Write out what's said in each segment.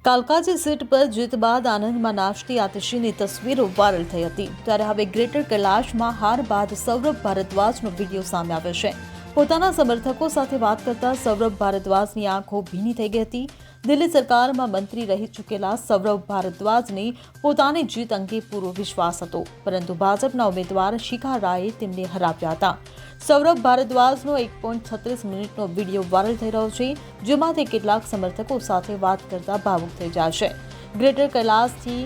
કાલકાજી seat પર જીત બાદ આનંદમાં નાચતી આતિશીની તસવીરો વાયરલ થઈ હતી। ત્યારે હવે ગ્રેટર કૈલાશમાં હાર બાદ સૌરભ ભારદ્વાજનો વિડીયો સામે આવ્યો છે। પોતાના સમર્થકો સાથે વાત કરતા સૌરભ ભારદ્વાજની આંખો ભીની થઈ ગઈ હતી। દિલ્હી સરકારમાં મંત્રી રહી ચૂકેલા સૌરભ ભારદ્વાજને પોતાની જીત અંગે પૂરો વિશ્વાસ હતો, પરંતુ ભાજપના ઉમેદવાર શિખા રાયે તેમને હરાવ્યા હતા। સૌરભ ભારદ્વાજનો 1.36 મિનિટનો વિડીયો વાયરલ થઈ રહ્યો છે, જેમાં તે કેટલાક સમર્થકો સાથે વાત કરતા ભાવુક થઈ જાય છે। ગ્રેટર કૈલાશથી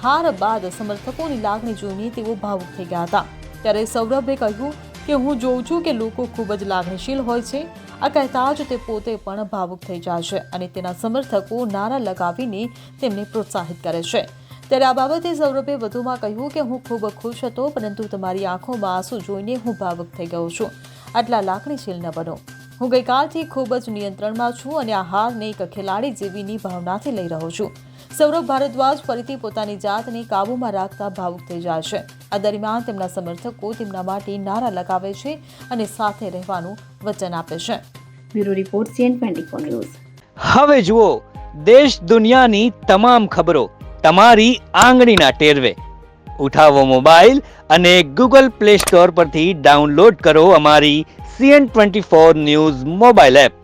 હાર બાદ સમર્થકોની લાગણી જોઈને તેઓ ભાવુક થઈ ગયા હતા। ત્યારે સૌરભે કહ્યું કે હું જોઉં છું કે લોકો ખૂબ જ લાગણીશીલ હોય છે। આ કહેતા જ તે પોતે પણ ભાવુક થઈ જાય છે અને તેના સમર્થકો નારા લગાવીને તેમને પ્રોત્સાહિત કરે છે। ત્યારે આ બાબતે સૌરભે વધુમાં કહ્યું કે હું ખૂબ ખુશ હતો, પરંતુ તમારી આંખોમાં આંસુ જોઈને હું ભાવુક થઈ ગયો છું। આટલા લાગણીશીલ ન બનો। હું ગઈકાલથી ખૂબ જ નિયંત્રણમાં છું અને આ હારને એક ખેલાડી જેવીની ભાવનાથી લઈ રહ્યો છું। સૌરભ ભારદ્વાજ ફરીથી પોતાની જાતને કાબૂમાં રાખતા ભાવુક થઈ જાય છે। આ દરમિયાન તેમના સમર્થકો તેમના માટે નારા લગાવે છે અને સાથે રહેવાનું વચન આપે છે। Bureau report CN24 news. હવે જુઓ દેશ દુનિયાની તમામ ખબરો તમારી આંગળીના ટેરવે। ઉઠાવો મોબાઈલ અને Google Play Store પરથી ડાઉનલોડ કરો અમારી CN24 ન્યૂઝ મોબાઈલ એપ।